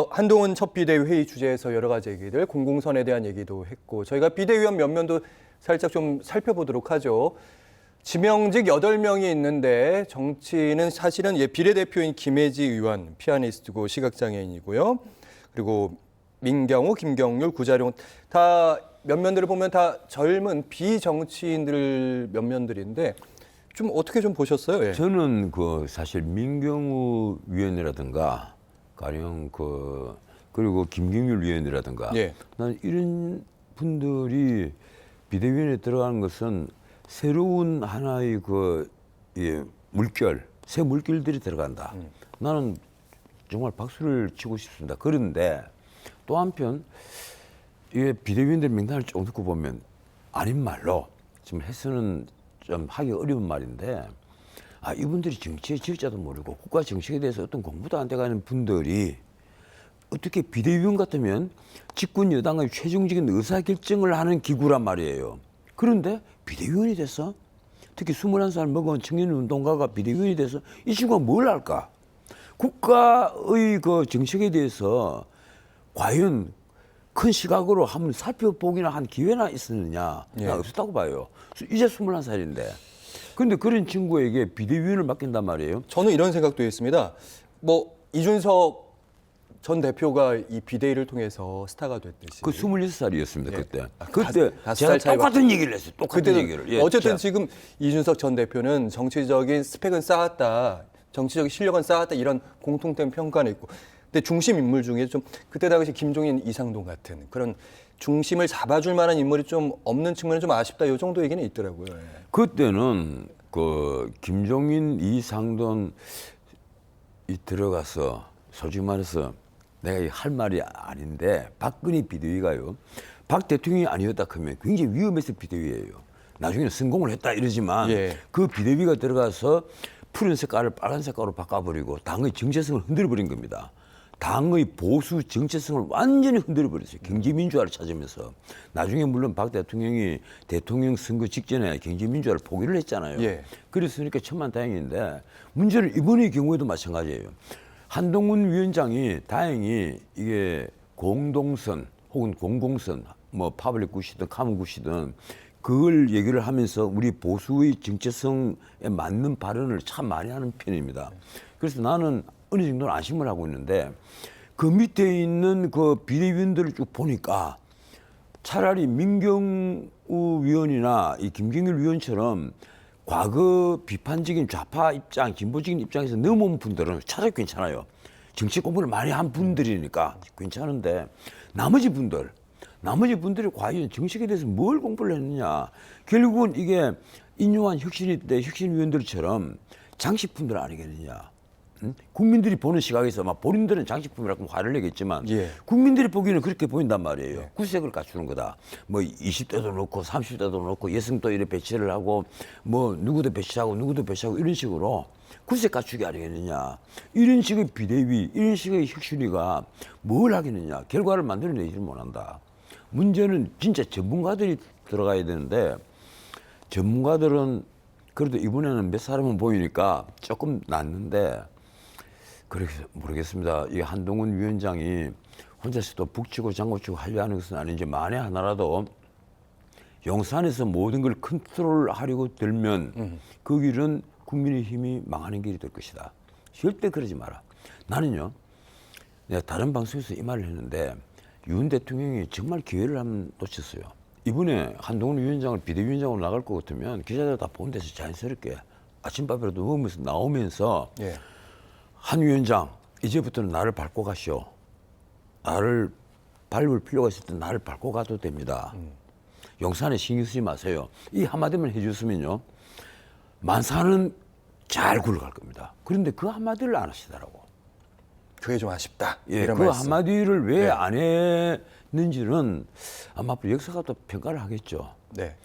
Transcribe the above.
한동훈 첫 비대위 회의 주제에서 여러 가지 얘기들, 공공선에 대한 얘기도 했고, 저희가 비대위원 면면도 살짝 좀 살펴보도록 하죠. 지명직 8명이 있는데 정치는 사실은 비례대표인 김혜지 의원, 피아니스트고 시각장애인이고요. 그리고 민경우, 김경률, 구자룡 다 면면들을 보면 다 젊은 비정치인들 면면들인데 좀 어떻게 좀 보셨어요? 예. 저는 사실 민경우 위원이라든가 가령 그리고 김경률 위원이라든가 예. 난 이런 분들이 비대위원회에 들어가는 것은 새로운 하나의 물결, 새 물결들이 들어간다. 나는 정말 박수를 치고 싶습니다. 그런데 또 한편 이게 비대위원들 명단을 쭉 듣고 보면 아닌 말로 지금 해서는 좀 하기 어려운 말인데 이분들이 정치의 질자도 모르고 국가 정책에 대해서 어떤 공부도 안 돼가는 분들이 어떻게 비대위원 같으면 집권 여당의 최종적인 의사결정을 하는 기구란 말이에요. 그런데 비대위원이 돼서 특히 21살 먹은 청년운동가가 비대위원이 돼서 이 친구가 뭘 할까? 국가의 정책에 대해서 과연 큰 시각으로 한번 살펴보기나 한 기회나 있었느냐? 예. 나 없었다고 봐요. 이제 21살인데. 그런데 그런 친구에게 비대위원을 맡긴단 말이에요. 저는 이런 생각도 했습니다. 이준석 전 대표가 이 비대위를 통해서 스타가 됐듯이. 26살이었습니다, 예. 그때. 그때 제가 똑같은 얘기를 했어요. 똑같은 얘기를. 예, 어쨌든 지금 이준석 전 대표는 정치적인 스펙은 쌓았다, 정치적인 실력은 쌓았다 이런 공통된 평가는 있고, 근데 중심 인물 중에 좀 그때 당시 김종인, 이상돈 같은 그런 중심을 잡아줄 만한 인물이 좀 없는 측면은 좀 아쉽다 이 정도 얘기는 있더라고요. 예. 그때는 김종인, 이상돈 들어가서 솔직히 말해서 내가 할 말이 아닌데 박근혜 비대위가요. 박 대통령이 아니었다 하면 굉장히 위험했을 비대위예요. 나중에는 성공을 했다 이러지만 예. 그 비대위가 들어가서 푸른 색깔을 빨간 색깔로 바꿔버리고 당의 정체성을 흔들어버린 겁니다. 당의 보수 정체성을 완전히 흔들어버렸어요. 경제민주화를 찾으면서. 나중에 물론 박 대통령이 대통령 선거 직전에 경제민주화를 포기를 했잖아요. 예. 그랬으니까 천만다행인데 문제는 이번의 경우에도 마찬가지예요. 한동훈 위원장이 다행히 이게 공동선 혹은 공공선 파블릭 굿이든 카문 굿이든 그걸 얘기를 하면서 우리 보수의 정체성에 맞는 발언을 참 많이 하는 편입니다. 그래서 나는 어느 정도는 안심을 하고 있는데 그 밑에 있는 비대위원들을 쭉 보니까 차라리 민경우 위원이나 이 김경률 위원처럼 과거 비판적인 좌파 입장, 진보적인 입장에서 넘어온 분들은 차라리 괜찮아요. 정치 공부를 많이 한 분들이니까 괜찮은데 나머지 분들이 과연 정책에 대해서 뭘 공부를 했느냐. 결국은 이게 인요한 혁신위원들처럼 장식품들 아니겠느냐. 국민들이 보는 시각에서 본인들은 장식품이라고 화를 내겠지만 예. 국민들이 보기에는 그렇게 보인단 말이에요. 예. 구색을 갖추는 거다. 20대도 넣고 30대도 넣고 여성도 이렇게 배치를 하고 누구도 배치하고 이런 식으로 구색 갖추기 아니겠느냐. 이런 식의 비대위, 이런 식의 혁신위가 뭘 하겠느냐. 결과를 만들어내지를 못한다. 문제는 진짜 전문가들이 들어가야 되는데 전문가들은 그래도 이번에는 몇 사람은 보이니까 조금 낫는데 그래서 모르겠습니다. 이 한동훈 위원장이 혼자서도 북치고 장구치고 하려 하는 것은 아닌지 만에 하나라도 용산에서 모든 걸 컨트롤하려고 들면 그 길은 국민의힘이 망하는 길이 될 것이다. 절대 그러지 마라. 나는요. 내가 다른 방송에서 이 말을 했는데 윤 대통령이 정말 기회를 한번 놓쳤어요. 이번에 한동훈 위원장을 비대위원장으로 나갈 것 같으면 기자들 다 본 데서 자연스럽게 아침밥이라도 먹으면서 나오면서 예. 한 위원장 이제부터는 나를 밟고 가시오. 나를 밟을 필요가 있을 때 나를 밟고 가도 됩니다. 용산에 신경 쓰지 마세요. 이 한마디만 해줬으면요. 만사는 잘 굴러갈 겁니다. 그런데 그 한마디를 안 하시더라고. 그게 좀 아쉽다. 예, 이런 그 말씀. 한마디를 왜 네. 안 했는지는 아마 앞으로 역사가 또 평가를 하겠죠. 네.